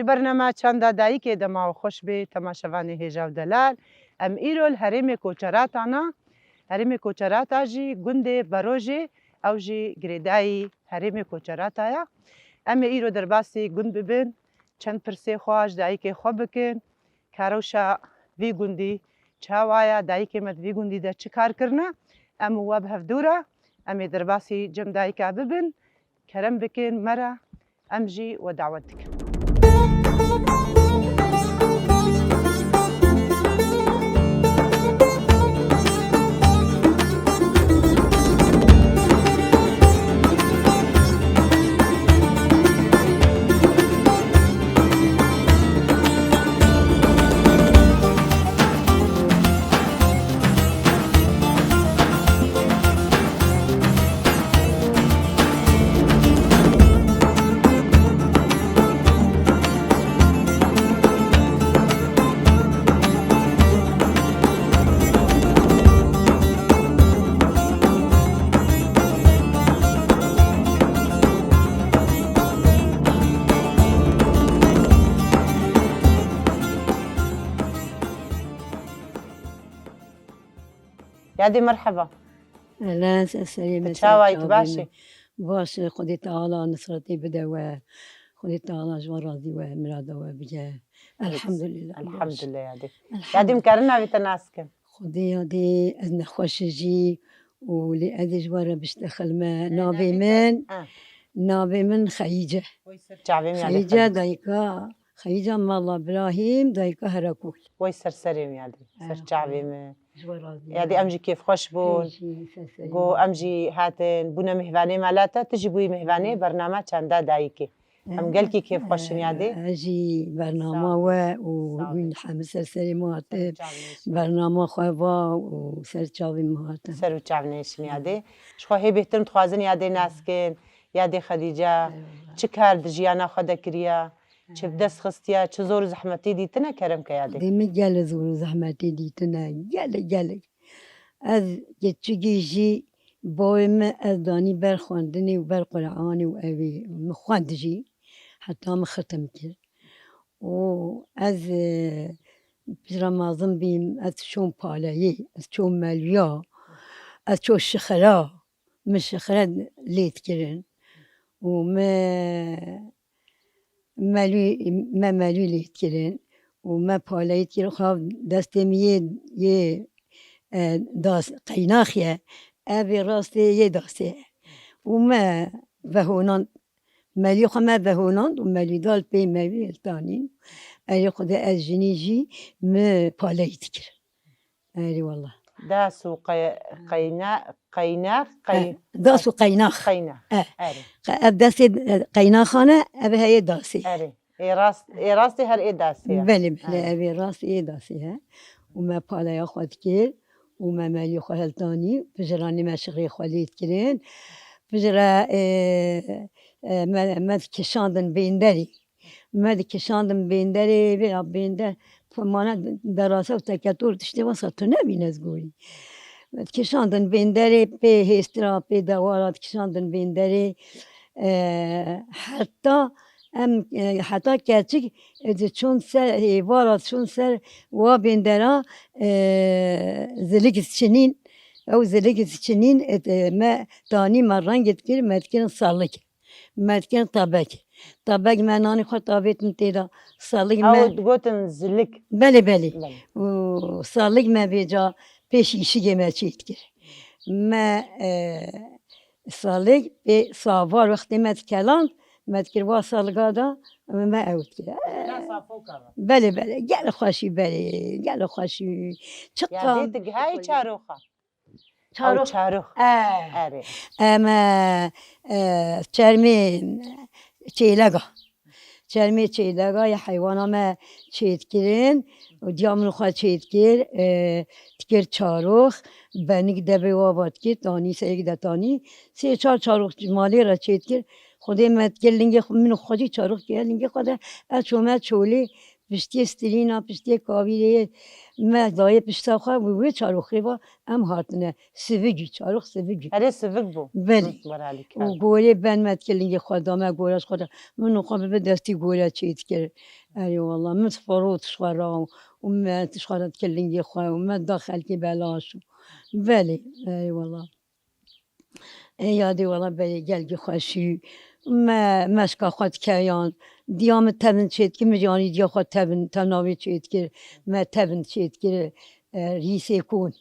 ji bername çanda dayîkê dema û xweş bê temaşevanê hêja û delal. Em îro li herêmê Koçeratana, herêmê Koçerata jî gundê Barojê ew jî girêdayî herêmê Koçerata ye. Em ê îro derbasî gund bibin, çend pirsê xwe ji dayîkê xwe bikin, kerewşa vî gundî çawa ye, dayîkê me di vî gundî de çi kar kirine, em û we bi hev dûr e, em ê derbasî cem dayîka bibin, kerem bikin me re, em jî we dawet dikin. يادي مرحبا. لا سليمة تشاوي تباشي. باش خدي تعالى نصرتي بدوا خدي تعالى جواراتي ومرادا وبجاه الحمد لله. الحمد لله يادي. يادي مكرنا بتناسكن. خدي يادي أنا خوشجي ولأدي جوارا بشتغل ما نابي من خيجة. خيجة دايكا خيجة مالا إبراهيم دايكا هركول. ويسر سريم يادي. سر شعبي ما. يادي أمجي كيف خوش بون. جو أمجي هاتن بونا مهفاني مالاتا تجي بوي مهفاني برنامج چندا دايكي. أم قالكي كيف خوشين يادي؟ أجي برنامج وين حمس سرسري مهاتب برنامج خوابا وسر شعبي مهاتب. سر شعبي نيشين يادي. شو هي بهترم تخازن يادي ناسكن يادي خديجة. چه کرد جیانا خدا کریا؟ چه بدست خستیا؟ چه زور زحمتی دیتنه کرم که یادی؟ دیمی گل زور زحمتی دیتنه گل. از گچگیجی بایم از دانی برخواندنی و بر قرآنی و اوی مخواندجی حتی مختم کرد. و از رمضان بیم از شون پالایی، از شون ملیا، از شون شخرا، مش شخرا لیت کردن. وما مالي ليت كرين وما باليت كرين خاف دستمي يه داس قيناخيا أبي راسي يه داسي وما بهونان مالي خما بهونان ومالي دال بي مالي الثاني أي خد الجنيجي ما باليت كرين أي والله داسو قيناخ داسو قيناخ داسي قيناخانة أبي هي داسي راسي هر داسي بله أبي راسي داسي ها وما بالا ياخد كير وما مالي خالتاني بجراني ما شغلي خاليت كيرين بجرا ما كشاندن بيندري بيندر فمانا دراسة وتكاتور تشتي وسط نبي نزقولي کشاندن بندری به هسترا به دوارات کشاندن بندری حتی کچک چون سر هیوارات چون سر و بندرا زلیگز چنین او زلیگز چنین ما تانی مرنگت کر متکن سالک متکن طبق منانی خود طابت نتیرا سالک ما او گوتن زلیگ بله و سالک ما بیجا پیش işi gemçiyet ki. ما سالک به سوار وقتی مت کلان مت کر با سالگادا ما اوت کی. بله گل خوشی گل خوشی. یادی تگهای چاروخا. چاروخ. آره. اما چرمی چیلگا یا حیوانا ما چیت کرین و دیامون خواهد چیت کر تکر چاروخ بنیک دبی وابد کرد تانی سه یک دتانی سه چاروخ مالی را چیت کر خودی مت کر لینگ من خودی چاروخ کر لینگ خود از شما چولی پشتی استرینا پشتی کاویره ما دایه پشتا خواه و چاروخی با ام هاتنه سوگی چاروخ سوگی هره سوگ بو بله برالی و کرد گوره بن مت کلینگ خدا ما گورش خدا من نخواه به دستی گوره چیت کرد ای والله من فروت شخورا و ما تشخورت کلینگ خواه و ما داخل کی بلاشو بله ای والله یادی والله بله گلگی خوشی ما مشکا خود کیان دیام تبن چیت که مجانی دیا خود تبن تناوی چیت که ما تبن چیت که ریسه کن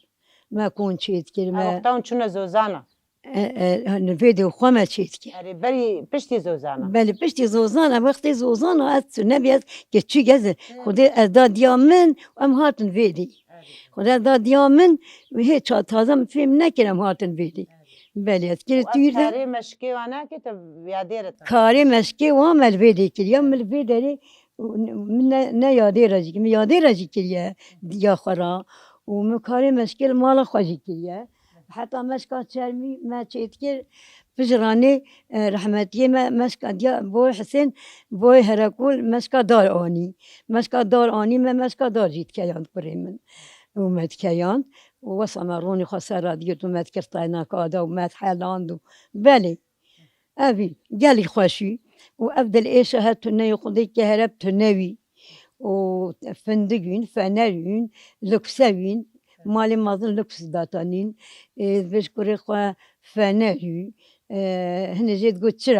ما کن چیت که ما وقتا اون چونه زوزانا ویدیو خواه ما چیت که هره بری پشتی زوزانا بله پشتی زوزانه وقتی زوزانه از تو نبید که چی گزه خدا از داد دیامن ام هاتن ویدی خدا داد دیامن و هیچ تازه فیلم نکردم هاتن ویدی بله از که و از توی کاری مشکی وانا که تا یادیرت کاری مشکی و عمل ویدی کریم مل ویدی من نه یادی راجی که من یادی راجی کریه دیا خورا و من کاری مشکل مال خوشی کریه حتی مشکا چرمی ما چیت کر پجرانی رحمتیه ما مشکا دیا بوی حسین بوی هرکول مشکا دار آنی مشکا دار آنی ما مشکا دار جیت کیان پری من ومت کیان ووصل مروني خسارة ديت ومات كرتانا كادا ومات حالاندو بلي أبي قالي خوشي وأبدل إيش هاتنا يقضي كهربت نبي وفندقين فنارين لكسوين مالي مازن لكس داتانين بشكري خوا فناري هنا جيت قلت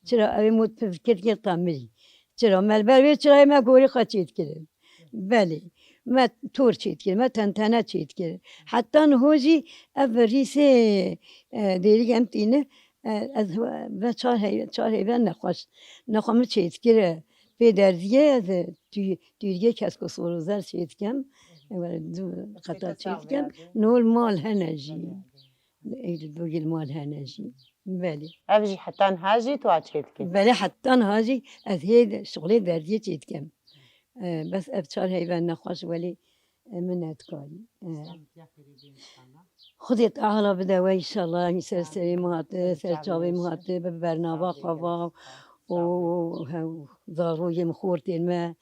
ترى أبي موت بفكر كي طامري ترى ما البلوي ترى ما قولي خاتيت كده بلي ما تور چیت کرد ما تنتنه چیت کرد حتی نهوجی افریسه دیری هم تینه از و چهار هیون نخواهم چیت کرد به درزیه از تویگه کس که سوروزر چیت کم قطع چیت کم نول مال هنجی ایل دوگل مال هنجی بله افجی حتی هاجی تو چیت که بله حتی هاجی از هید شغلی درزیه چیت کم بس ابتشار هيبان نخوش ولي منات كاري خذي تعالى بدوا إن شاء الله يسر سري مهات سر شاوي مهات ببرنابا قوا وضارو يمخورتين ما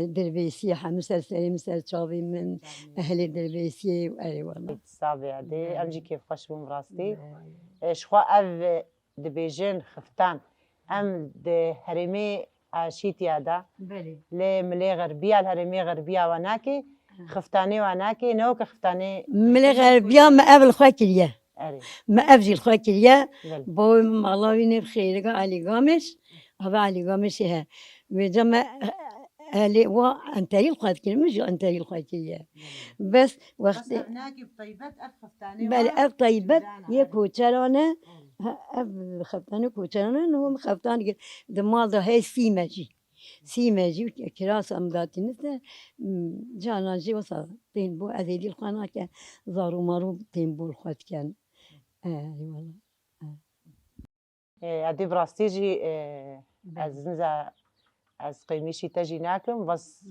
دربيسي حمسر سري مسر شاوي من أهل دربيسي وأي والله صعب عادي أمجي كيف خوش بمراستي شخوا أف دبيجين خفتان أم ده هرمي عشيت يادا بله لملي غربية الهرمي غربية وناكي خفتاني وناكي نوك خفتاني ملي غربية ما قبل خاكرية أري ما أفجي الخاكرية بل بو الله ويني بخير علي قامش هذا علي قامش ها وجمع أهلي وأنتي الخاكرية مش أنتي الخاكرية بس وقت هناكي بطيبات أف خفتاني بل أف طيبت يكوتشرانة أف خفتاني كوتشرانة نو خفتاني دماغ ده هي سيماجي كراس أمداتي نسنا جانا جي وصل تنبو أذيدي الخانة كان زارو مارو تنبو الخوات كان والله عادي براستيجي از نزا از قيميشي تجي ناكم بس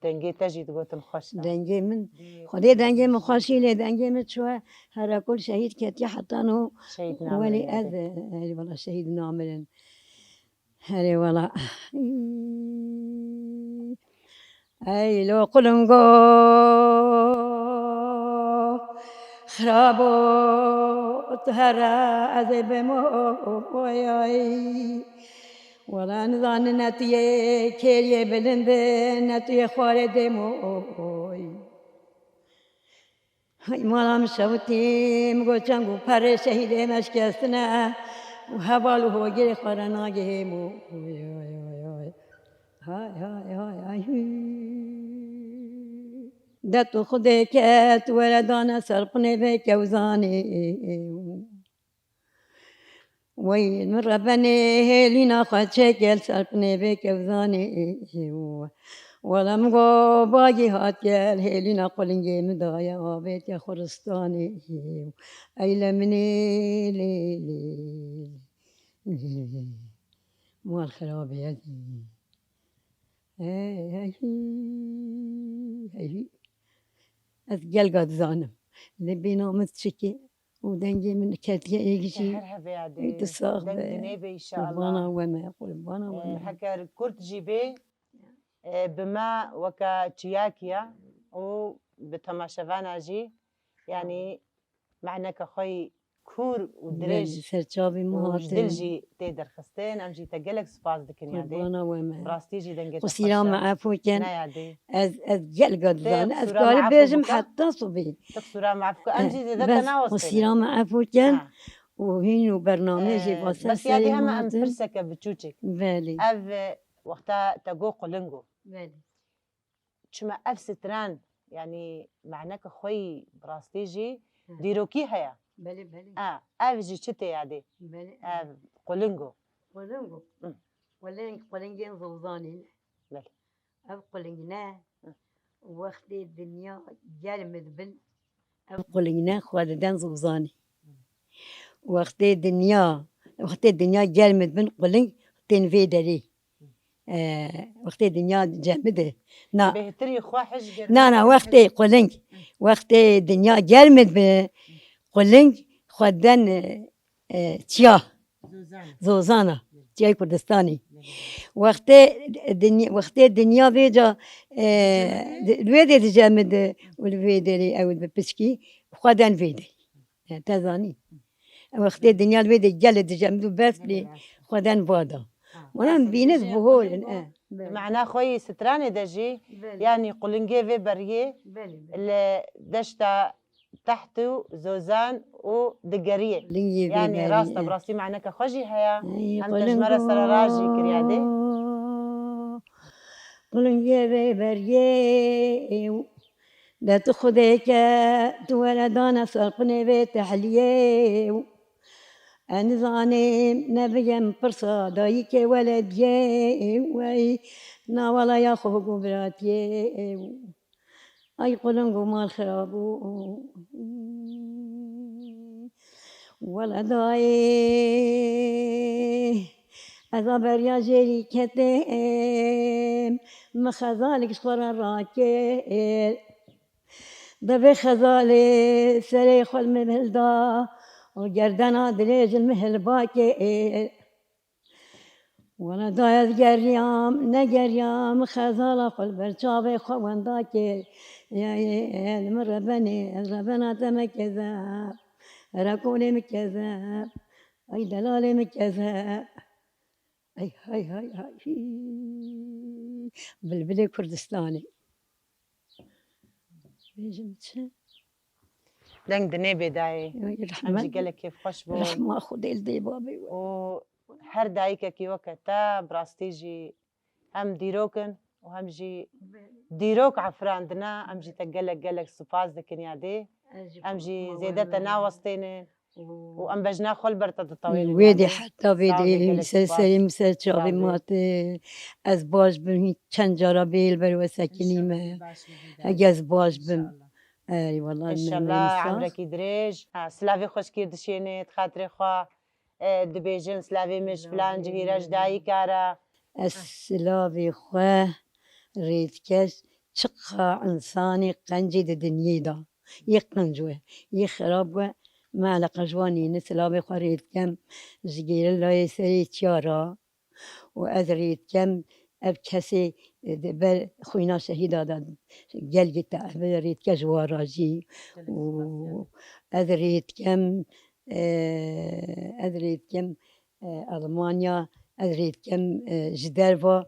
دنگي تجي تقولتم خوش دنگي من خدي دنگي مخاشي لي دنگي من شوى هرا كل شهيد كتي حتى أنه شهيد ولي نامل أذى والله شهيد نامل هري والله أي لو قلنقو خرابو تهرا أذب موياي ولا نظن نتيه كيري بلند نتيه خالد موي هاي مالا مشوتي مگو چنگو پر شهید مشکستنا و حوالو هو گیر خارنا گیمو هاي هاي هاي هاي دتو خده کت ولدانا سرقني بك وزاني وين من ربني لينا خد شكل سرقني بك وزاني ولم قو باقي هاتيال هيلينا قلنجي مدايا وبيت يا خرستاني أي لمني ليلي مو الخراب يدي هي أتقل قد زانم لبينا متشكي ودنجي من كاتيا يجي يتصاغ دنگي نيبي إن شاء قربانا الله وما قربانا وما هكا كرت جيبي بما وكا تشياكيا و بتماشفانا جي يعني معنى كخوي كور ودريج سرچاوی مهاتن وجدلجي تقدر خستين أمجي تقلك سباز دكن يادي قربانا وما براستيجي دنجي خسيرا مع فوكن نيادي از جل قدلان از تقصرا قال مع بيجم فوكا؟ حتى صبي تقصرا مع فوكا أمجي زي بس ذا خسيرا تناوستين مع فوكن وهينو برنامجي واسا بس يادي سري هما أم مهاتن برسكة بتشوتشك بالي أف وقتا تقو قلنجو بالي شما أف ستران يعني معناك خوي براستيجي ديروكي هيا بالي بالي أف جي شتي يادي بالي أف قلنجو قلنجو قلنجين زوزانين بلي أب قلنجنا وقت الدنيا جالمد بن أب قلنجنا خواددان زوزاني وقت الدنيا جالمد بن قلنج تنفي داري وقت الدنيا جامده نا بهتري خوا حج نا وقت قلنج وقت الدنيا جالمد بن قلنج خوادن تيا زوزانا تيا كردستاني وقت الدنيا بيجا الويدي تجامد والويدي أو ببسكي خوادن ويدي تزاني وقت الدنيا الويدي جلد تجامد بس لي خوادن بادا وانا بينز بهول معناه خوي ستراني دجي يعني قلنجي في بريه اللي دشتا تحته زوزان ودقريه يعني راستا براسي معناك خوجي هيا أم تجمرة سراراجي كريادي قلنجي في بريه لا تخذيك تولدانا سرقني في تحليه أنزاني نبيا برصا دايك ولدي وي نا ولا ياخو براتي أي قلنقو مال خرابو ولا داي أزابر يا جيري كتيم مخزالك شخورا راكي دبي خزالي سري خل مهلدا وجردنا دريج المهل باكي وانا دايز جريام نجريام خزالة خل برشابي خوان داكي يا المربني الربنا تمكذاب ركوني مكذاب اي دلالي مكذاب اي هاي بلبلي كردستاني دنگ دني بداي أمجي قالك كيف خوش بون رحمة خدي الدي بابي وهر دايكا كي وقتا براستيجي هم ديروكن وهم جي ديروك عفراندنا أمجي تقلك سفاز دكن يادي أمجي زيادة تناوستين وأم بجنا خل برتا تطويل ويدي حتى ويدي سلسلي مسلسل ماتي از باش بن چند جارا بیل بر وسکنی ما اگه از باش بن اي والله إن شاء الله عمرك يدريج سلافي خوش كير دشيني تخاطري خوا دبيجن سلافي مش فلان جهيرج داي كارا السلافي خوا ريتكش شقا إنساني قنجي دنيا دا يقنجوه يخربوه ما على قجواني نسلافي خوا ريتكم جيل الله يسري تيارا وأذريت كم أب كسي بل خوينا شهيدا داد جلجت أذريت كجواراجي وأذريت كم ألمانيا أذريت كم جدروا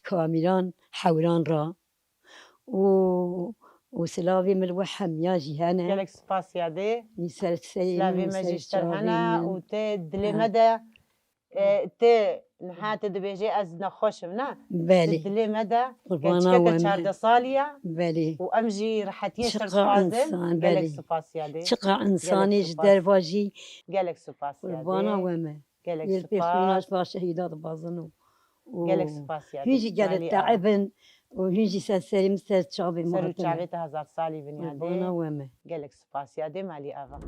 كاميران حوران را وسلافي ملوحم يا جهانا جالك سباس يادي سلافي ماجيشتر هنا وتي دلي مدى تي نحات دبيجي از نخوشم نا بالي دلي مدى قربانا كتشارد صالية بالي وامجي رحت يشتر شقا إنسان سبازن بالي جالك سباس يادي شقا إنساني جدر واجي جالك سباس قربانا يادي وما جالك يلبي خوناش سباس باش شهيدات بازنو جالك سباس يادي هيجي قال تعبن وهيجي سلسلي مثل شعبي سرو مهتم تشعبيت هزار صالي بن قربانا يادي وما جالك سباس يادي مالي افا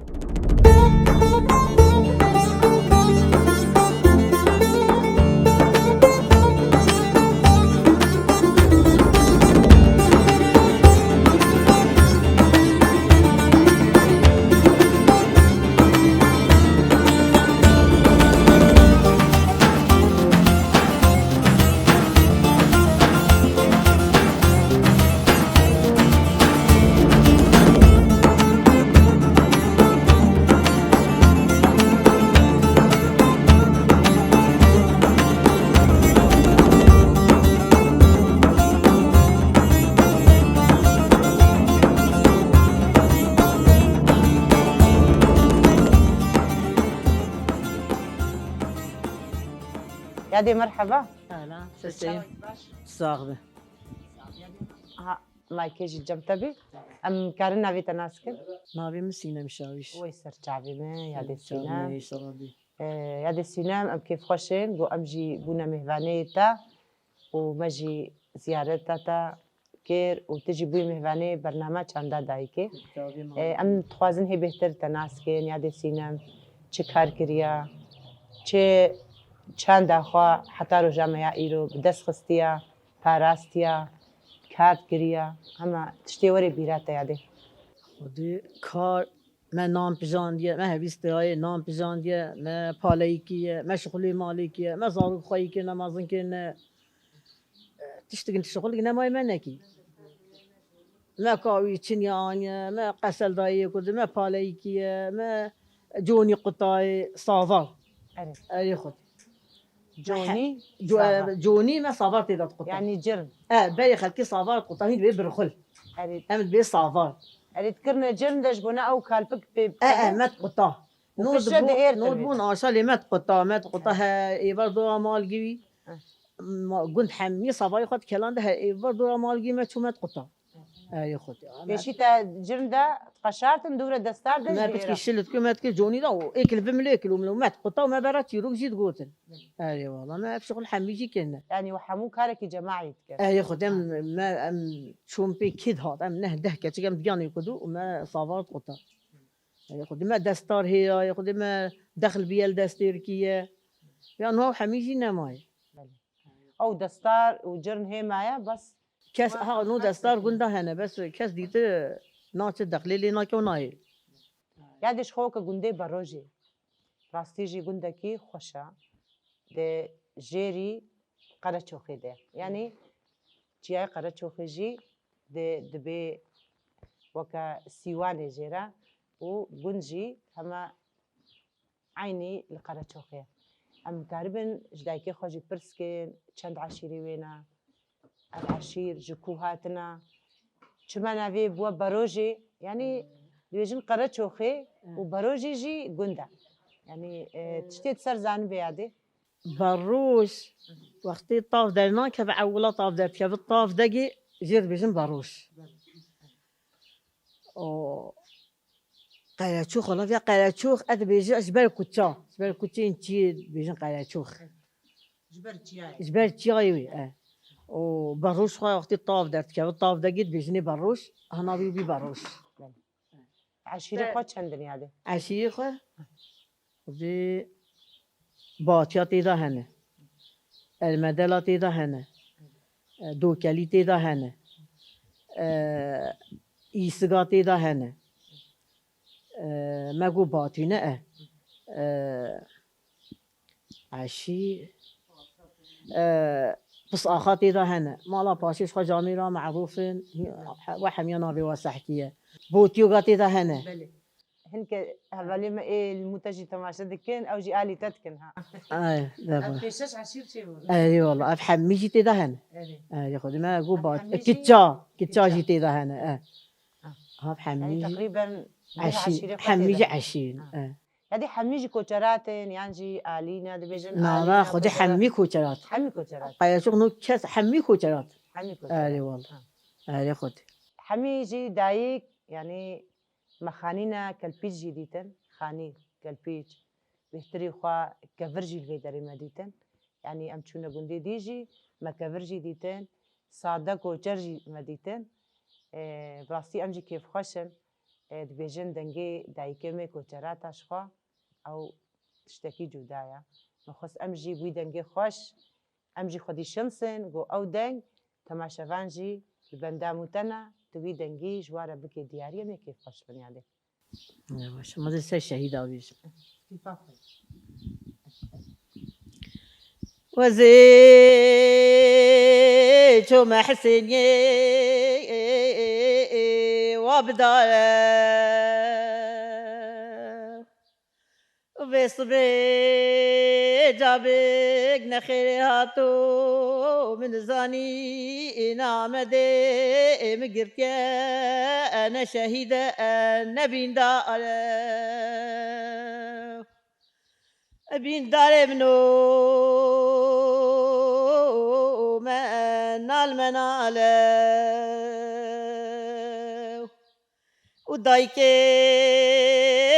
يا دي مرحبا هلا سسيم صاغبة ها ما كيجي جمتبي ام كارنا في تناسكن نابي مسينا مشاويش ويسر شعبي ما يا دي سينام شاوي صرابي يا دي سينام ام كيف خوشين جو امجي بونا مهفانيتا ومجي زيارتها كير وتجي بوي مهفاني برنامج چندا دايكي ام تخوازن هي بهتر تناسكن يا دي سينام چه کار کریا چه چند دخوا حتی رو جامعه ایرو بدست خستیا پاراستیا کارت کریا همه تشتی وری بیرات یاده خودی کار ما نام پیژاندیه ما هویستای نام پیژاندیه ما پالایی کیه ما شغلی مالی کیه ما زارو خواهی که نمازن که نه تشتغل شغل نه مای من نکی ما کاوی چنیانیه ما قسل دایی کده ما پالایی کیه ما جونی قطعی صافا عرف اری خود جونی صافا. جونی ما صافا تیداد قطع يعني جرن بری خلکی صافا قطعی بی برخل أريد امد بی صافا أريد كرنا جرن دش بنا أو كالبك مات قطع وفي الشدة إيرتر نودبون عشالي مات قطع ايفر دورا مال جيبي قلت حمي صافا ياخد كلام ده ايفر دورا مال جيبي ما شو مات قطع ياخد بيشي تا جرن دا قشارت ندور دستار دش ما بتكي شلت كي مات كي جوني ده اكل بمليكل وملو مات قطع وما برات يروق جيت قوتن اي والله ما في شغل حمي جي كنا يعني وحمو كارك جماعي تكر ياخد ما شوم بي كيد هاد نهده كتي قام دياني يقدو وما صافا قطع ياخد ما دستار هي ياخد ما دخل بيا الدستير كيه يعني هو حميجي نماي أو دستار وجرن هي معايا بس كاس ها نو دستار قلنا هنا بس كاس ديت ناچ دخلي لي ناكو ناي یادش خو که گنده بروجی راستی جی گنده کی خوشا ده جری قرا چوخی ده یعنی چیای قرا چوخی جی ده دبی وکا سیوان جرا و گنجی هما عینی القرا چوخی ام تقريبا جدايكي خوجي برسكن چند عشيري وينا العشير جكوهاتنا شمانا في بوا بروجي يعني دويجن قرا چوخي وبروجي جي گندا يعني تشتيت سر زان بيادي باروش وقتي طاف درنا كف عولا طاف در كف الطاف دقي جير بيجن باروش او قلاتشوخ ولا في قلاتشوخ اد بيجي جبال كوتشين تي بيجن قلاتشوخ جبال تشايوي وباروش خا وقتي طاف درت كف الطاف دقي بيجني باروش هنا بي باروش عشيرة خو چندن يادي عشيخة ودي باتياتي دا هنا المدلاتي دا هنا دوكاليتي دا هنا إيسقاتي دا هنا ماقو باتينا عشي بس آخاتي دا هنا مالا باشيش خا جاميرا معروفين وحميانا بواسحكية بوتيوغاتي دا هنا هنك هذول ما المنتج تماشى دكين او جي الي تتكن ها دابا فيشش عشير شي اي والله افحم جيتي دا هنا يا خدي ما قوبات كتشا جيتي دا هنا ها يعني بحميجي تقريبا عشين حميجي عشين هذه حميجي كوتشرات يعني الينا دبيجن لا خدي حمي كوتشرات حمي كوتشرات قايا شغل كاس حمي كوتشرات حمي كوتشرات اي والله اي خدي حميجي دايك يعني مخانينا كالبيج جديدن خاني كالبيج بيحتري خوا كفرجي الفيدري مديتن يعني ام تشونا قندي ديجي ما كفرجي ديتن صادق وجرجي مديتن براستي امجي كيف خوشن دبيجن دنجي دايكمي كوتشرات اشخوا او تشتكي جودايا مخص امجي بوي دنجي خوش امجي خدي شمسن جو او دنج تماشافانجي البنداموتنا توی دنگی جواره بکی دیاری می کیف خوش بنیاده. باشه ما دست شهید آویش. وزي شو ما حسني وابدا وبصبي جابك نخير هاتو من زاني نعمدي مقرت يا أنا شهيدة النبي دار أبين دار منو منال مناله ودايكي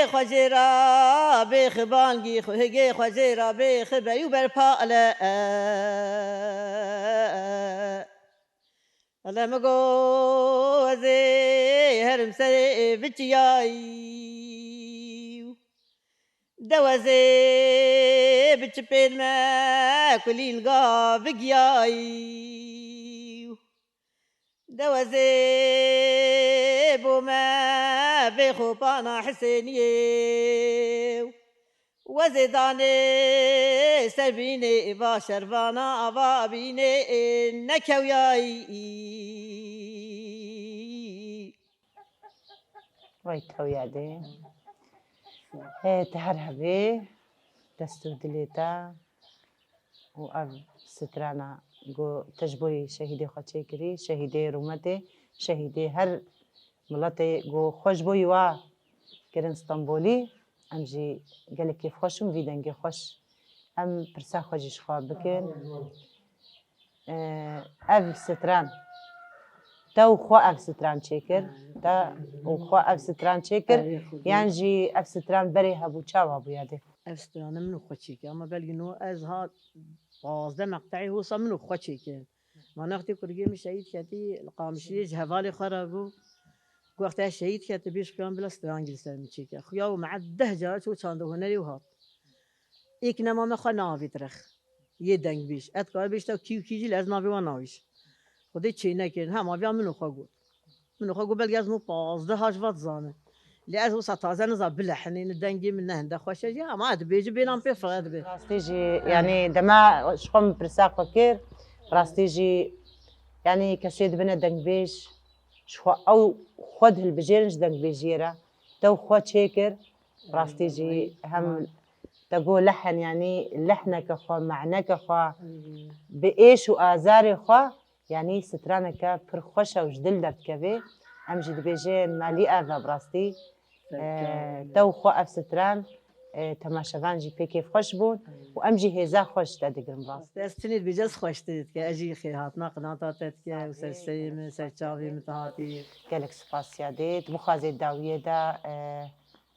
خجرا بخبانجي خهجي خجرا بخبا وبرفاله ألا مجوزي هرم سري بتياي دوزي بتشبين ما كلي القا بقياي دوزي بوما بخوبانا حسيني وزداني سبيني باشربانا أبابيني نكوياي ويتو يادي تهرهبي دستو دليتا وأب سترانا جو تجبوي شهيدي خوشي كري شهيدي رومتي شهيدي هر ملتي جو خوشبوي وا كرن اسطنبولي ام جي قالك كيف خوشم في دنجي خوش ام برسا خوشيش خواب بكن اف ستران تا وخوا اف ستران شكر تا وخوا اف ستران شكر يعني جي اف ستران بري هبو تشاو هبو يادي أفسترانا منو خوشيك أما بلقينو أزهار بازده مقطعي هو صمنو خوشيك ما نختي كرجي مش شهيد كتي القامشي جهفالي خرابو وقتها شهيد كتي بيش قام بلا سترانجل سلمتشيك خيا ومع الدهجات وشاندو هنري وهات إكنا ما مخنا في ترخ يدنج بيش أتقال بيش تو كيجي لازم ما في وناويش خدي تشينا كين ها ما في منو خاقو بلقاز مو بازده هاش فات زانه لأز وسط تازه نزار بلحنين الدنجي منه هندا خوشة جا ما أدري بيجي بينام في فرد بي راستيجي يعني دما شخم برساق فكر راستيجي يعني كشيد بنا دنج بيش شخو أو خد هالبجيرنج دنج بيجيرا تو خد شاكر راستيجي هم تقول لحن يعني لحنك خو معناك خو بإيش وآزاري خو يعني سترانك برخوشة وجدل درت كبي أمجد بيجين مالي أذا براستي تو خو أف ستران تماشاوان جي بيكي خوش بون وأمجي هزا خوش تدقرم براستي استنيد بجز خوش تدك أجي خيرات ما قناطاتك وسرسيم سرچاوي متهاتي قالك سباسيادي تبخازي الداوية دا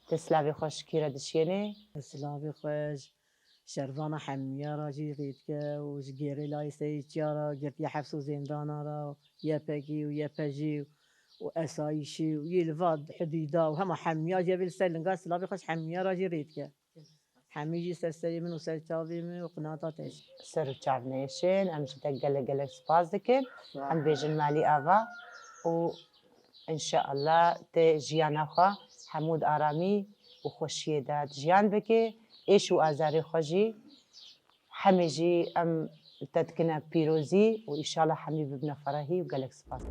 تسلاوي خوش كيرا دشيني سلاوي خوش شرفانا حمية راجي غيتك وجيري لاي سيتيارا قلت يا حفصو زندانا را يا باقي ويا باجي وأسايشي ويلفاد حديدا وهم حمية جاب السلم قال سلاوي خوش حمية راجي ريتك حميجي سرسري من وسرچاوي من وقناطاتش سر چاونيشن أمجي قالك سباسدكن أم بيجن مالي أفا وإن شاء الله تجيانا خوا حمود آرامي وخوشيه دا جيان بكي إيش وآزاري خوجي حميجي أم تدكنا بيروزي وإن شاء الله حميد بن فرهي وقالك سباس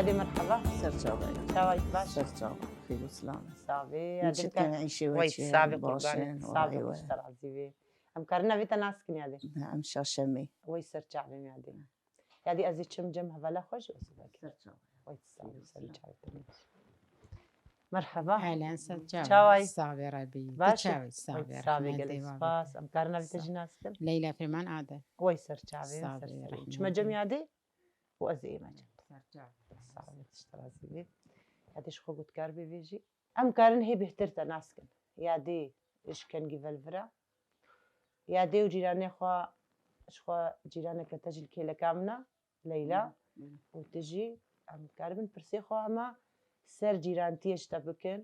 هذه مرحبا سرچاوي شاوي باش سرچاوي خير وسلامة صافي نشد نعيشي وي وجهي صافي باشن قربان صافي مشتر عزيزي أم كارنا فيتا ناسكن هذه نعم شاشمي وي سر شعبي هذه هذه أزي تشم جم هذا خوش وسبك سرچاوي وي صافي سر شعبي مرحبا أهلا سجاوي شاوي صافي ربي باش تشاوي صافي صافي قال سباس أم كارنا فيتا جناسكن ليلى فرمان عادة وي سر شعبي صافي سر رحمة شو ما جم هذه وأزي ما جم سجاوي صافي تشتر عزيزي هذه شو قلت كاربي بيجي أم كارن هي بهترتا ناسكن يا دي إيش كان جيفلفرا يا دي وجيراني خوا شخوا جيرانك تجي الكيلة كامنة ليلى وتجي أم كاربن برسي خوا أما سر جيرانتي اشتبكن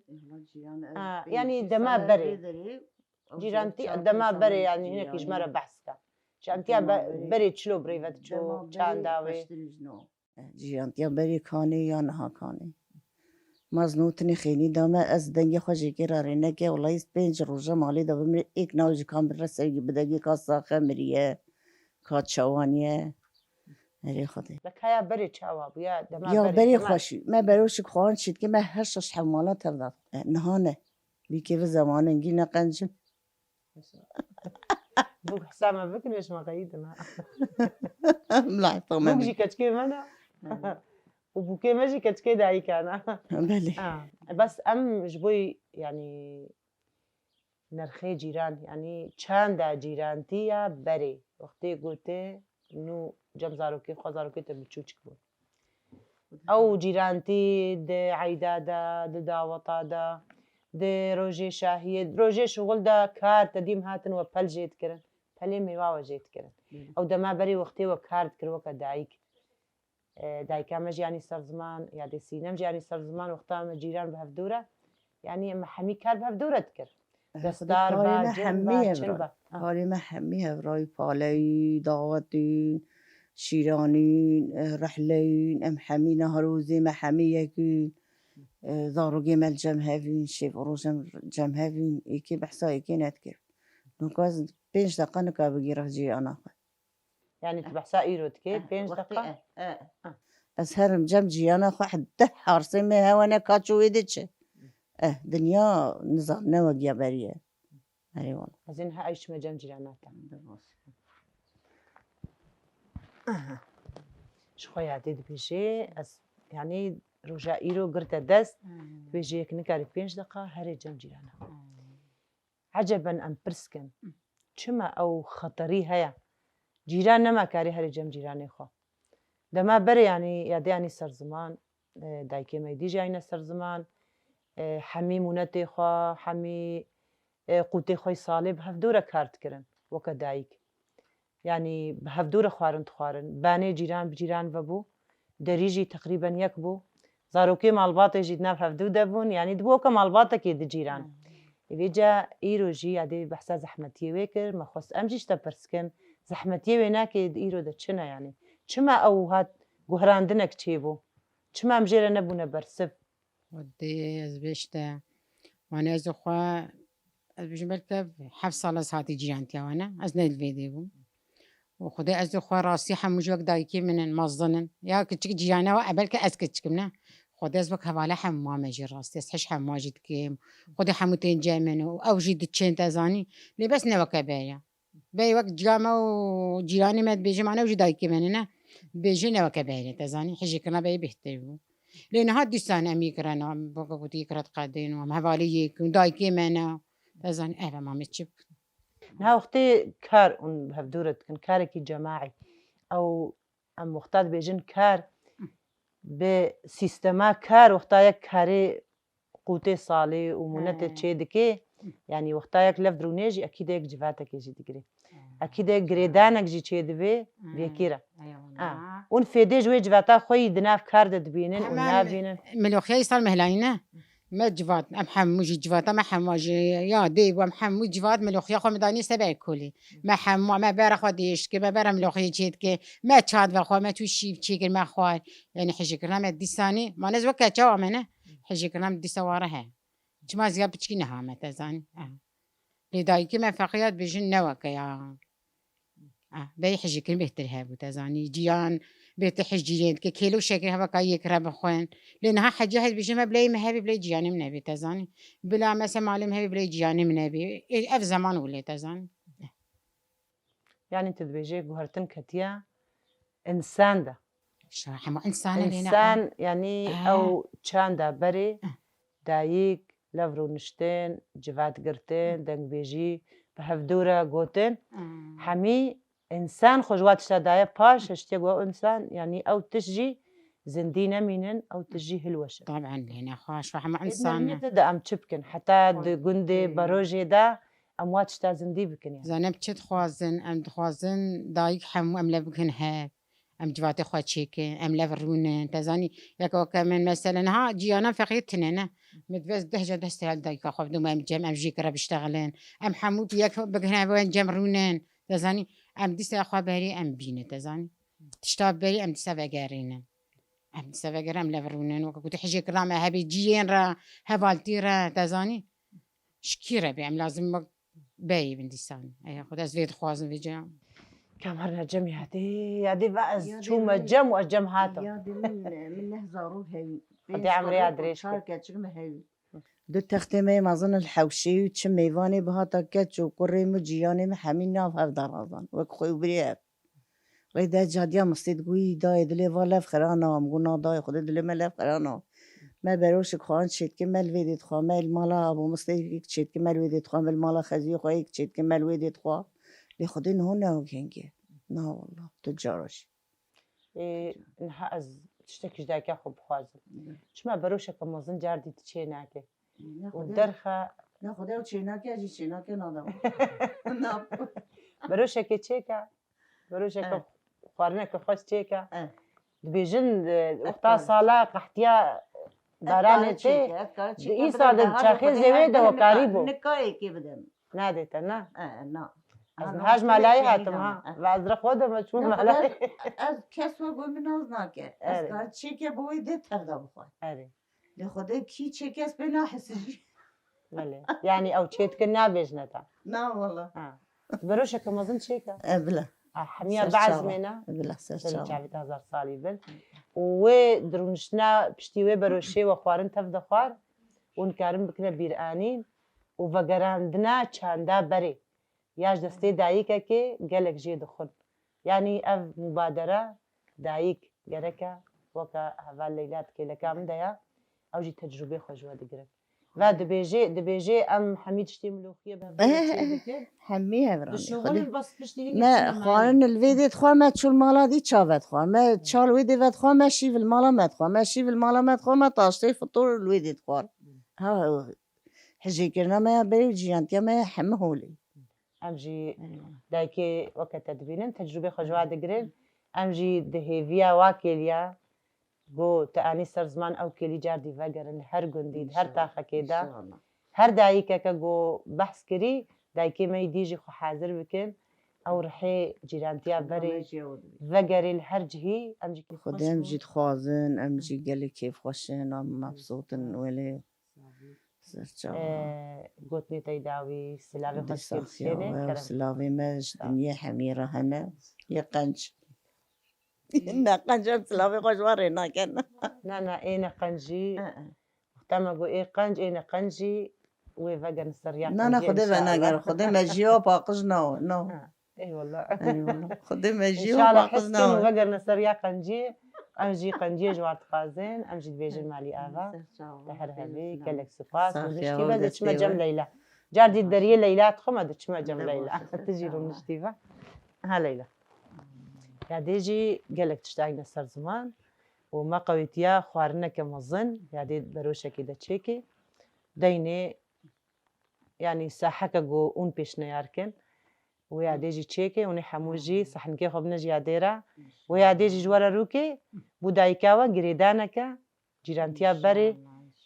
يعني دما بري جيرانتي دما بري يعني هناك يجمرة بحثك جانتي بري تشلو بريفت شو كان داوي جیانتیا بری کانی یا نها کانی مزنوتنی خیلی دامه از دنگی خوشی که راره نکه ولایس 5 روزه مالی دا بمیر ایک ناوجی کام برسه بدگی که ساخه مریه که چوانیه هری خودی لکایا بری چاوا بیا دما یا بری بری تمام. خوشی ما بروش خوان شد که ما هر شش حمالات ترداد نهانه بی که به زمان انگی نقنجم بوك حسامة بكريش ما قيدنا ملاحظة بوك جي مامي كتكي منا وبوكي ماجي كتكي داعي كان بله بس ام جبوي يعني نرخي جيران يعني چند جيران تيا بري وقتي قلتي نو جم زاروكي خو زاروكي تبچوچك بون او جيرانتي دي عيدادا دي داوطادا دي روجي شاهية روجي شغل دا كار تديم هاتن وبل جيت كرن بلي ميوا جيت كرن او دما بري وقتي وكارت كروكا دايك دايكا مج يعني صار زمان يعني سينم يعني صار زمان وقتها ما جيران بهفدورة يعني اما حمي كار بهفدورة تكر دستار با ما جنبا حمیه چلبا حالی ما حمیه برای پالی دعوتین شیرانین رحلین ام حمینه هروزی ما حمیه کن زاروگی مل جمهوین شیف روزم جمهوین ایکی بحثا ایکی نتکر نکاز 5 دقیقه نکا بگیره جی آنا يعني تبحسا ايرو تكي 5 دقيقة بس هرم جم جی آنا خو حده حارسی می هوانه کاچوی دیچه دنیا نظام نوگیا بریه هری والله عايزين ايش ما جنب جيراناتا شخويا عديد بيجي يعني رجع ايرو قرت دست بيجي كنكاري 5 دقيقة هري جنب جيرانا عجبا ام برسكن چما او خطري هيا جيران نما كاري هري جنب جيراني خو دما بري يعني يادي يعني سر زمان دايكي ما يدي جاينا سر زمان حمي مونتي خو حمي قوتي خوي صالب بهفدورة كارت كرن وكا دايك يعني بهفدورة خوارن باني جيران بجيران وبو دريجي تقريبا يكبو زاروكي مالباطي جيدنا بهفدو دبون يعني دبوكا مالباطا كي دي جيران إذا إيرو جي عادي بحسا زحمتي ويكر ما خص أمجيش تبرسكن زحمتي ويناكي إيرو دا چنا يعني چما أو هات جوهراندنك تشيبو چما مجيرا نبونا برسف ودي از بيشتا وانا از اخوا از بيش بلكب 7 سال از هاتي جيانتي وانا از نيل فيدي بو وخدي از اخوا راسي حموج وقت دايكي من مصدنن يا كتشك جيانا وقبلك از كتشك منه خدي از بك هوالا حمامة جي راستي از حش حماجي تكيم خدي حموتين جامنو او جي دتشين تازاني لي بس نوكا بايا باي وقت جاما وجيراني مات بيجي معنا وجي دايكي مننا بيجي نوكا بايا تازاني حجي كنا باي بيحترمو لأن هاد سنة ميكرنا بقولي كرت قادين وهم هوالي دايكي منا تزن أهلا ما متشب ها وقتي كار اون بهفدورة كان كاركي جماعي أو أم وقتات بيجن كار بسيستما كار وقتايا كاري قوتي صالي ومونتة تشيدكي يعني وقتايا لف درونيجي أكيد يك جفاتك يجي تجري أكيد يك جريدانك جي تشيدبي بيكيرا اون فيدي جوي جفاتا خوي دناف كار دبينن ونابينن ملوخيا صار مهلاينه ما جفات أم حموجي جفات ما حموجي يا ديب وأم حموج جفات ملوخيا خو مداني سبع كولي ما حمو ما بارا خديش كي ما بارا ملوخيا جيت كي ما تشاد وخو ما توشي تشيكل ما خوار يعني حجي كلام الدساني ما نزوك كاتشوا منه حجي كلام الدسوارها جما زياب بتشكينها ما تزاني لدايكي ما فقيات بيجن نوك يا بي حجي كلمة بهترها بتزاني جيان بيت حجيين كيلو شكل هوا كاي كراب خوين لأنها حاجة هاد بيجي ما بلاي مهبي بلاي جياني من أبي تزاني بلا مثلا معلم هبي بلاي جياني من أبي أف زمان ولا تزاني يعني انت تبيجي جوهرتن كتيا إنسان ده شرح مو إنسان إنسان يعني أو چاندا بري دايك لفرو نشتين جفات قرتين دنگ بيجي بهفدورة قوتين حمي إنسان خجوات شدايا باش اشتيقوا إنسان يعني أو تشجي زندينا مينن أو تشجي هلوشة طبعا لهنا خاش فحما إنسان إنسان دا أم تشبكن حتى جندي بروجي دا أموات شتا زندي بكن يعني زنب تشد خوازن أم خوازن دايك حمو أم لبكن هاب أم جواتي خوات شيكن أم لفرونن تزاني يكو كمان مثلا ها جيانا فقيتنا متبس دهجة دستهال دايك خوف دوما أم جم أم جيكرا بيشتغلن أم حموت يك بكنا وين جمرونن تزاني أم ديسا أخوا بري أم بينه تزاني تشتاب بري أم ديسا بقارينه ام سفقرم لفرونن وكنت حجي كرام هبي جيين را هفالتي را تزاني شكيرة بي ام لازم باي بندسان اي خد از فيد خوازن في جام كم هرنا جم يادي بقى يادي شو من- مجم وجم هاتم يادي من نهزارو هاي دي عمري أدريش كده. شاركة شكم هاي دو تختي ما مازن الحوشي وتشم ميفاني بها تاكت وكوري مجياني محمين ناف هف دارازان وك خوي برياب غيدا جاديا مستيد قوي داي دلي فالف خرانا مقولنا داي خد دلي ملف خرانا ما بروش خوان شيت كمال فيديت خوا مال مالا ابو مستيد شيت كمال فيديت خوا مال مالا خزي خوي شيت كمال فيديت خوا اللي خدين هنا وكينجي نا والله تجارش إنها از تشتكي دايك أخو بخوازم شما بروشك مازن جاردي تشيناكي ودرخة ناخذها وشيناكي اجي شيناكي نادم نعم بروشك تشيكا بروشك خوارنك خوش تشيكا اه. دبيجن وقتا صالة قحتيا داراني تي إيسا دل شاخي زويدة وقاريبو نكاي كي بدم ناديتا نا نا از هاج مالاي هاتم ها وازرا خودم مشمول مالاي از کس و گوی مناز نکه از آره. کار چی که بوی ده تفدا بخواه أري لخوده کی چه کس بنا حسجی ملي يعني أو تشيت كنا بيجنتا نا والله بروشك مازن تشيكا بلا حمية سر بعز شابه. منا بلا سر سر جابت هزار صالي بل و درونشنا بشتي بروشي وخوارن تفدا خوار ونكارم بكنا بيرانين وفقراندنا چاندا بري ياش دستي دايكا كي قالك جي دخل يعني اف مبادرة دايك قركا وكا هفال ليلات كي لكام دايا او جي تجربة خجوة دقرك لا دبيجي ام حميد شتي ملوخية بهذا حميها الشغل براني بس بشتي ما خوان الفيديو تخوا ما تشول مالا دي تشافت خوا ما تشال ويدي فات خوا ما شي في المالا ما تخوا ما شي في المالا ما تخوا ما طاشتي فطور الويدي تخوا ها حجي كرنا ما بري جيانتيا ما حمهولي امجي دايكي وقت تدبينن تجربة خجوة دقرن امجي دهيفيا واكيليا بو تاني سر زمان او كيلي جاردي فقرن هر قنديد هر تاخا كيدا هر دايكا كاقو بحث كري دايكي ما يديجي خو حاضر بكن او رحي جيرانتيا بري فقري الهر جهي امجي كيف خدام جيت خوازن امجي قالي كيف خوشن ام مبسوط ولي قوتني تيداوي سلافي دي خشكي صاحية تشيني كرم وسلافي ماج دنيا حميرة هنا يقنج إن قنج سلافي خوش ورينا كان نانا اينا قنجي تما قو ايه قنج اينا قنجي وفقن السريان نانا خدي انا قال خدي ماجيو باقجنا نو اي والله اي والله خدي ان ماجيو شاء الله حسكن باقجنا وفقن السريان قنجي امجي قنجي جوارت خازن امجي دبيج المالي افا تهر هبي كلك سباس صافي ونشتيبا أول دتشما دستيبا. جم ليلى جاردي الدريه ليلى تخما دتشما جم ليلى تجي له نشتيبا ها ليلى يا ديجي قالك تشتاقنا صار زمان وما قويتيا خوارنا كمظن يا دي بروشة كده تشيكي ديني يعني ساحكا جو اون بيش نياركن ويا ديجي تشيكي وني حموجي صحن كي خب نجي ياديرا ويا ديجي جوارا روكي بودايكاوا جريدانكا جيرانتيا بري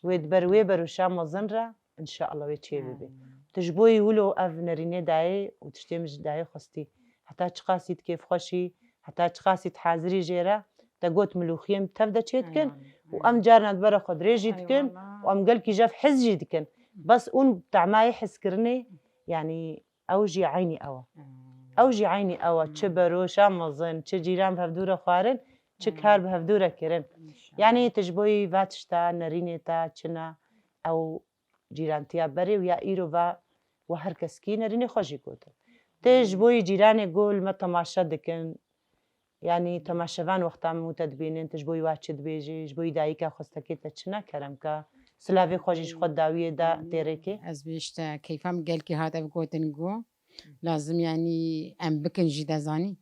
ويد بروي بروشا مظن را ان شاء الله ويتشي بيبي تجبوي ولو اف نريني داي وتشتمج داي خستي حتى تقاسيت كيف خوشي حتى تقاسيت حاضري جيرا تقوت ملوخيم تبدا تشيتكن وام جارنا برا خضري جيتكن وام قال كي جاف حز جيتكن بس اون تاع ما يحس كرني يعني اوجي عيني اوجي عيني تشبروشا مظن تشجيران بهفدوره خوارن تشكار بهفدوره كرن يعني تجبوي فاتشتا نرينيتا تشنا او جيرانتيا بري ويا ايرو وهر كسكي نريني خوشي كوتو تجبوي جيراني قول ما تماشا دكن يعني تماشاوان وقتا متدبينين تجبوي واتشد بيجي جبوي دايكا خستكي تشنا كرمكا سلافي خوشيش خود داوية دا تيريكي از بيشتا كيفام قال كي هات افقوتن جو لازم يعني ام بكن جدا زاني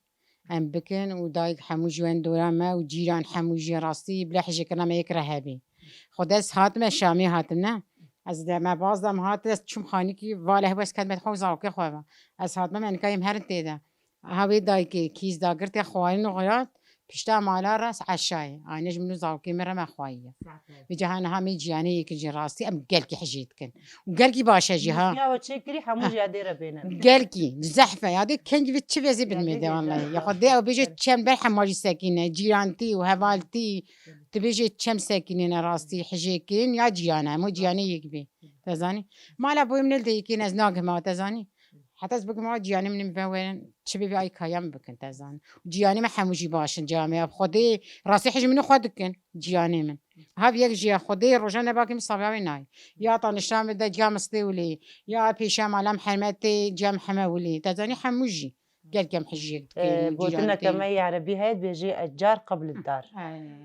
ام بكن ودايك حموجي وين دورا ما وجيران حموجي راسي بلا حاجه كنا ما يكره بي خدس هات ما شامي هاتنا از ده ما بازم هات چم خاني كي واله بس كلمه خوزا كي خوبا از هات ما من كايم هرن تيدا هاوي دايك كيز داغرت خوين غيات پشتا مالا راس عشای آنش منو زاوکی مرا ما خواهیه بجهان همه جیانی که جی راستی ام گلکی حجید کن و گلکی باشه جها يا وتشكري حموج يا ديرة بيننا گلکی زحفه یادی کنج به چه وزی بالمیده والله یا خود او بیجه چم بر حماجی سکینه جیرانتی و هوالتی تبیجه چم سکینه راستی حجیکین یا جیانه مو جیانی یک بی تزانی مالا بوی من الده یکی نز ناگه ما تزانی حتی از بگم جیانی من مفهوم چه بی آی کایم بکن تزان جیانی من حموجی باشن جامعه خودی راستی حج منو خود کن جیانی من هاو یک جیا خودی روزانه باقی مصابی نای یا تانشام بده جام استولی یا پیشم علم حرمتی جام حمولی تزانی حموجی قال كم حجيك قلت لنا كما هي عربي هاد بيجي الجار قبل الدار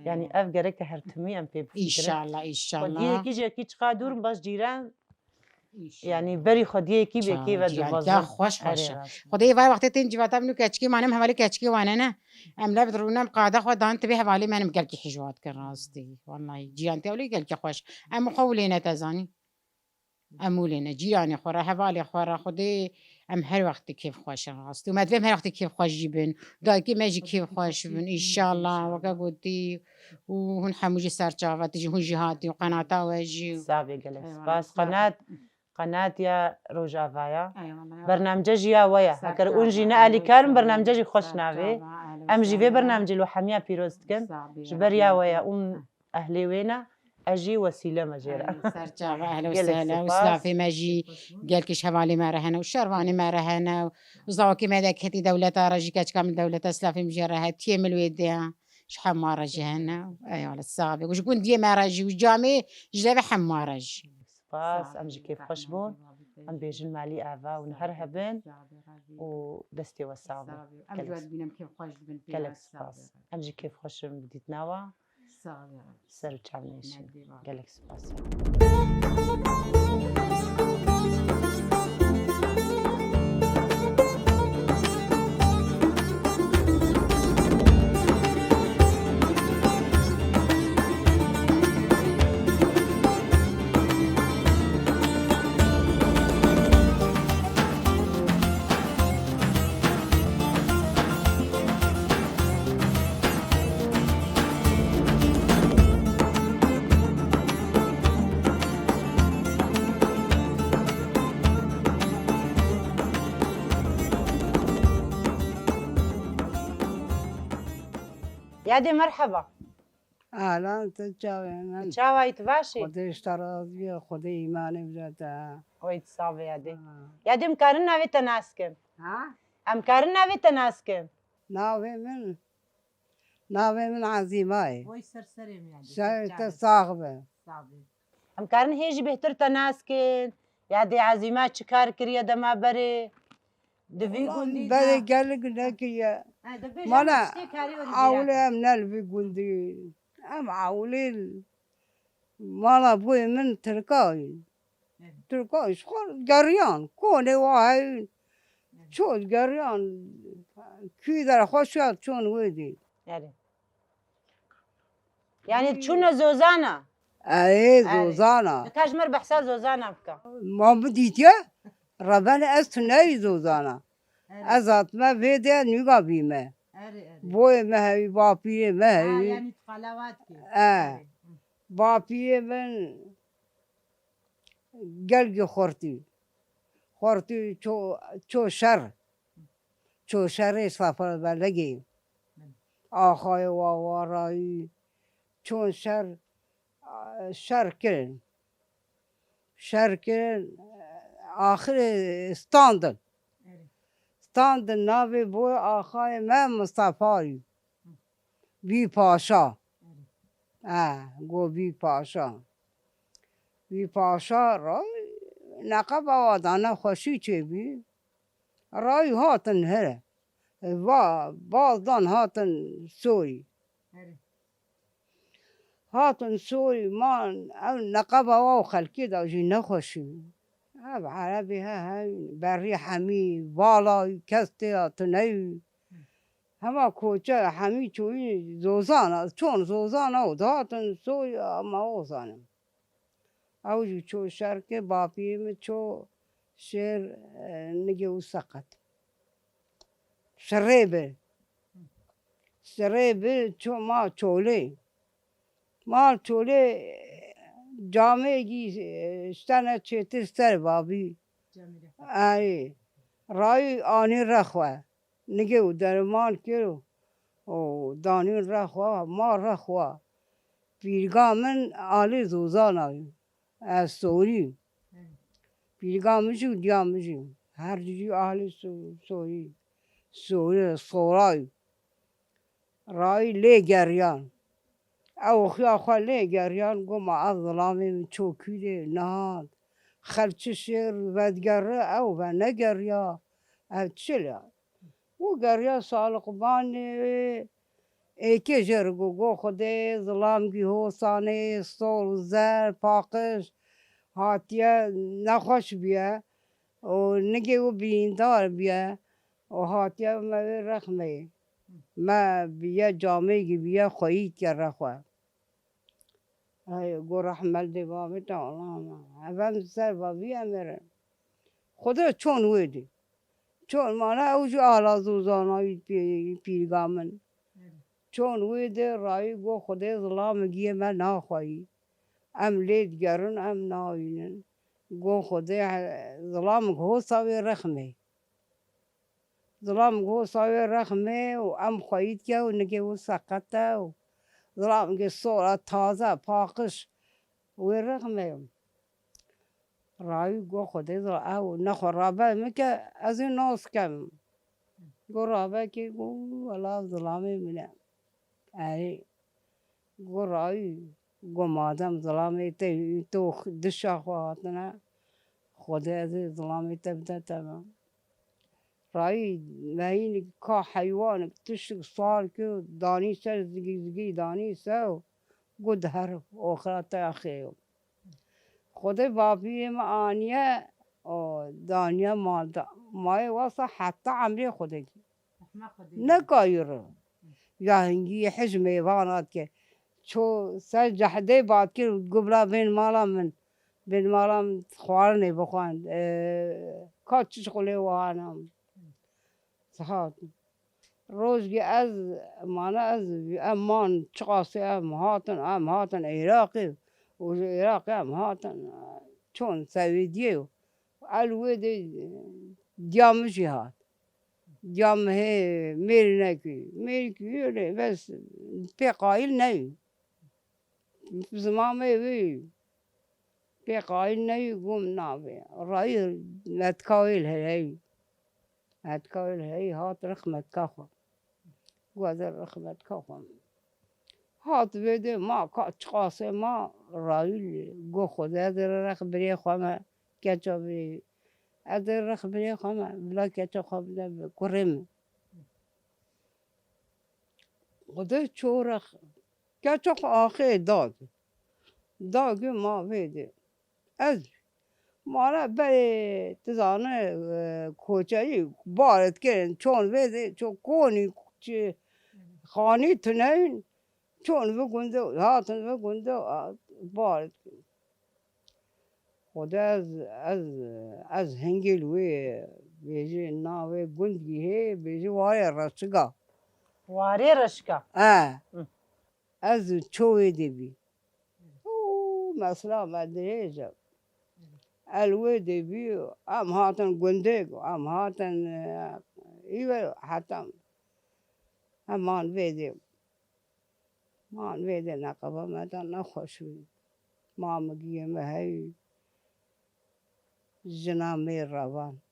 يعني افقرك هرتمي ام في ان شاء الله ان شاء خديه الله كيجي كيش قادور باش جيران يعني بري خديه كي بكي ود جا خوش باشه خدای وای وقتی تین جوات منو کچکی منم حوالی کچکی وانا نه ام لا بدرونم قاعده خدان تبي حوالی منم قال کی حجوات کن راستی والله جیان تولي قال کی خوش ام قولينا تزاني امولينا جيراني خورا حوالی خورا خدای ام هر وقت کیف خوش راستی و مدوم هر وقت کیف خوش جیبن دایکی ماجی کیف خوش بن ان شاء الله وكا قلتي وهن حموجي سرچاوات تجي هون جهاتي وقناتا وجي صعبه جلس بس قناة يا روجافايا ايوه برنامج يا ويا هكر اونجي نالي كارم برنامج خوش ناوي ام جي في برنامج لو حميا بيروزتكن جبر يا ويا اهلي وينا اجي وسيله مجيره سرچاوا اهلا وسهلا وسلافي ماجي قال كيش حوالي ما رهنا وشرواني ما رهنا وزاوكي ما ذاك هتي دولة راجي كاش كامل دولة سلافي مجرها تيم الويديا شحال ما رجعنا ايوه على السابق وش قلت دي ما راجي وجامي جاب حمارج باس ام جي كيف خشبون ام بيجن مالي اعفا ونهر هبن ودستي وسام ام جواد بينام كيف خوش بن كالكس باس ام جي كيف خشم بديت نوا سر تشامنيش كالكس باس يا دي مرحبا اهلا تجاوي تشاوي تباشي خديش تراضي خدي ايماني بجد ويت صعب يا دي مكارنا في تناسكن ها ام كارنا في تناسكن ناوي من عزيماي وای سرسریم يعني شايت صاغبه ام كارن هيجي بهتر تناسكن يا دي عزيمات شكار كريا دما بري دفي بدي قال لك يا مانا عولي من الفي قندي ام عولي مالا ابوي من تركاي شخور قريان كوني واهي شو قريان كيدر خوشات شون ويدي يعني تشونا زوزانا اي زوزانا كاجمر بحسا زوزانا بكا ما بديت يا ربنا استناي زوزانا ازات ما فيديا نيغا بيما بوي ما هي بابي ما هي يعني تقلوات بابي من قلقي خورتي شو شو شر سفر بلگی آخای وارایی چون شر کردن آخر استاندن ناوی بو آخای من مصطفی بی پاشا گو بی پاشا رای نقب آوادانه خوشی چه بی رای هاتن هره بازدان هاتن سوری ما نقب او خلکی دا جی نخوشی اب عربی ها بری حمی بالا کستی تنهی همه کوچه حمی چوی زوزان چون زوزان او هاتن سوری ما اوزانم او جو چو شرک باپی می چو شیر نگه او سقط شریبه سره به ما چوله ما چوله جامعه گی استانه چیتی سر بابی آره رای آنی رخواه نگه او درمان کرو او دانی رخواه ما رخواه پیرگاه من آلی زوزان آیم از سوری پیرگاه میشو دیام میشو هر جوری آلی سوری سوری سورای رای لی گریان او خیا خاله گریان گو ما از ظلامی چوکیده نهاد خلچه شیر ودگره او و نگریا او چلا و گریا سالق بانی ایکی جرگو گو خوده ظلام گی حوصانه سول زر پاقش هاتیه نخوش بیه و نگه و بیندار بیه و هاتیه موی رخمه ما بیه جامعه گی بیه خویید که رخواه ای گو رحمل دی بابی تا اول سر بابی امره خدا چون ویدی چون مانا اوجو آلا زوزانای پیرگامن چون ویده رای گو خدا ظلام گیه من ناخوایی ام لید گرن ام ناوینن گو خدا ظلام گو ساوی رخمه ظلام گو ساوی رخمه و ام خوایید که و نگه و سقطه و ظلام گو سورا تازه پاکش و رقمه رای گو خدا ظلام او نخور رابه میکه از این ناس کم گو رابه که گو ولا ظلامی منه ای گو رای گو مادم ظلامی تو دشا خواهاتنه خدا از ظلامی تبده تمام رای مهین که حیوان تشک سال که دانی سر زگی زگی دانی سر گو دهر آخرت اخیر خدا بابی ما آنیه و دانیه مای واسه حتی عمری خدا کی نکایره یا هنگی حجمه وانات که چو سر جهده باد که گبلا بین مالام خوارنه بخواند کاتش خله وانم صحات روزگی از مانا از امان چقاسه ام هاتن عراقی و عراق هم هاتن چون سویدیه و الوی دیامشی هات دیام هی میری نکی بس پی قایل نی زمامه وی پی قایل نی گم نابه رای اتکایل هی هات رخمت کخو گوزر رخمت کخو هات ویده ما چقاسه ما رایل گو خدا در رخ بری خوامه کچا بری از رخ بری خوامه بلا کچا خواب کرم خدا چورخ کچا آخه داگ ما ویده از مانا بری تزانه کوچایی بارد کرن چون ویده چون کونی خانی تنین چون بگنده هاتن بگنده بارد خدا از هنگل وی بیجی ناوی گندگی هی بیجی وای رشگا واری رشکا از چوی دیبی او مثلا مدریجا الوی دیبی ام هاتن گنده ام هاتن ایوه حتم امان ویده نقبه مدن نخوشوی ما مگیه مهی جنامه روان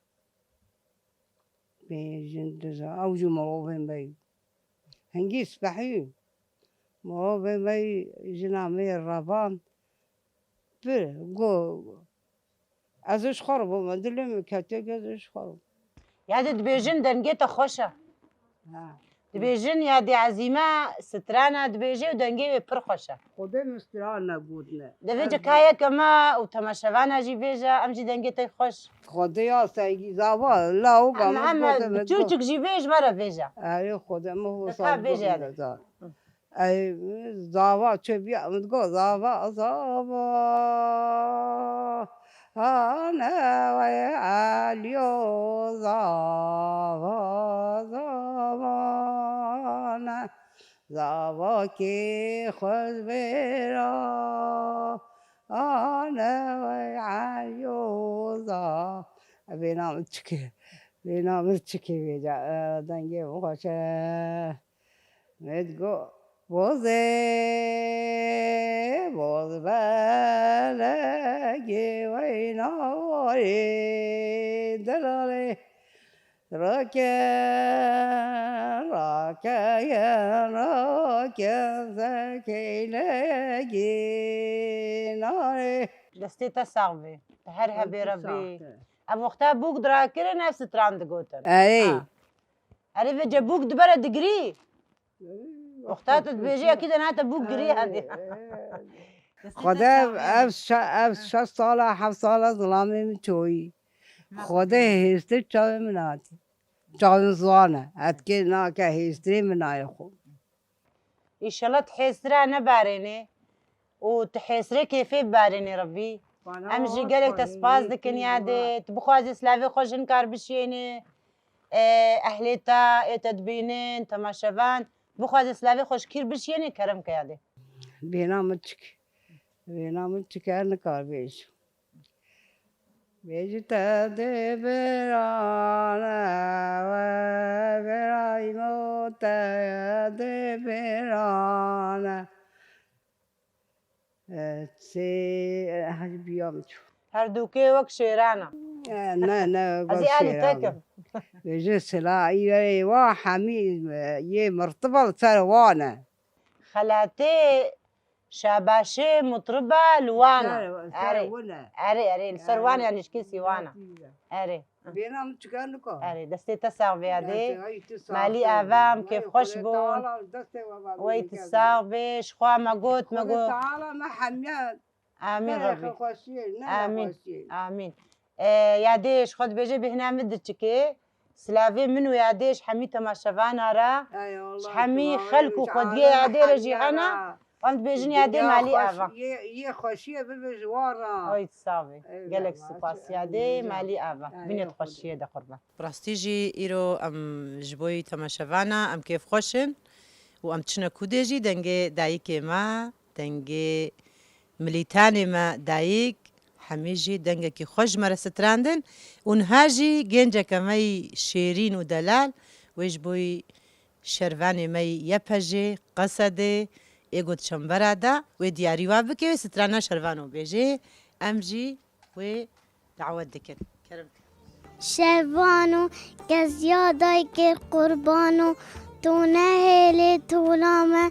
به جندزا اوجو مروبین بی هنگی سبحی مروبین بی جنامه روان بر گو ازش خربو من دلم کتک ازش خرب یاد دبیجن دنگه تا خوشه دبیجن یاد عزیمه سترانه دبیجه و دنگه پر خوشه خدا مستران نبود نه دویجه کایه کما و تماشاوان اجی بیجه امجی دنگه تای خوش خدا یا سعی زاوا لاو گام اما چوچک جی بیج مرا بیجه ای خدا مو دکا بیجه ای زاوا چه بیا مدگو زاوا انا وی علیو زاوا زاواکی خود برا آنه و عیوزا بینام چکی بیجا دنگی بخوشه مدگو بوزه بوز بلگی و ایناری دلالی راکن زکیلگی ناری دستي تساوي هرها بربي ام وقتها بوك دراكر نفس تراند قوتن ای عرف جابوك دبرة دقري وقتها تبيجي اكيد انا تبوك قري هذه خدا اب 6 ساله 7 ساله ظلامي متوي خدا هیسته چاوی مناتی چاوی زوانه اتکی ناکه هیستری منای خو ان شاء الله تحسرها نباريني وتحسري كيفي باريني ربي امجي قالك تسباز دكن يادي تبخوازي سلافي خوشن كار بشيني اهليتا تدبينين تماشفان بخوازي سلافي خوش كير بشيني كرم كيادي بینا مچک نکار بیش بیجتا ده برانه و برای موتا ده برانه سی هج بیام چو هردوكي وك شيرانا نه هذه آلي تكم بیجه سلاحی و حمید یه مرتبط سروانه خلاتي شاباشي مطربة لوانا اري اري السروان يعني شكي سيوانا اري بینا مچک نکار اري دستي تساوي هذه مالي افام كيف خشبون ويت الساغبي شخوا ما قوت ما قوت تعالى ما حميان امين ربي آمين. امين امين ياديش خد بيجي بهنا مد تشكي سلافي منو ياديش حمي تماشفانا را حمي خلقو خد يادي رجي انا قمت بيجني يادي مالي افا یه خوشیه بجوارا ويت الساغبي قالك سباس يادي مالي افا بنت خوشيه ده قربان براستيجي إيرو أم جبوي تماشفانا أم كيف خوشن و أم تشنا كوديجي دنجي دايكي ما دنجي مليتاني ما دايك حميجي دنجي كي خوش مرة ستراندن ونهاجي جنجا كمي شيرين ودلال ويجبوي شرواني مي يبهجي قصدي ايگو چنبرا دا و دیاری وابکه و سترانا شروانو بیجه امجي و دعوت دکن کرم شروانو که زیادای که قربانو تو نهلی طولامه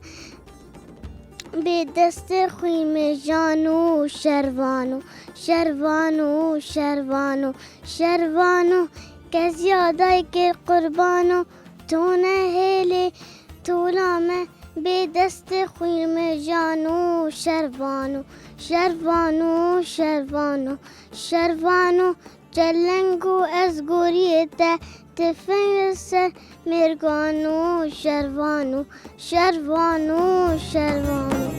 به دست خویم جانو شروانو شروانو شروانو شروانو که زیادای که قربانو تو نهلی طولامه به دست خویم جانو شروانو شروانو شروانو شروانو جلنگو از گوریت تفنگ سر مرگانو شروانو شروانو شروانو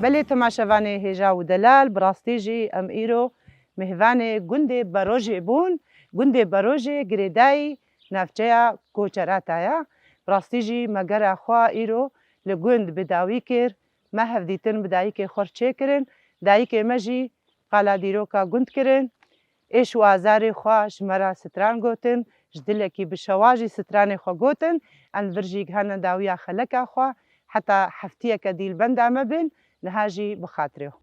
بله تماشاواني هجا ودلال براستيجي ام ايرو مهواني گوندي بروجي بون گوندي بروجي گريداي نافچيا کوچراتايا براستيجي مگر اخوا ايرو لگوند بداوي كر ما هفديتن بدايي كي خورچه کرن دايي كي مجي قالا ديروكا گوند کرن ايش وازاري خوا شمرا ستران گوتن جدلكي بشواجي ستران خوا گوتن ان ورجي هنا داويا خلك اخوا حتى حفتيه كديل بندا مبن نهاجي بخاطره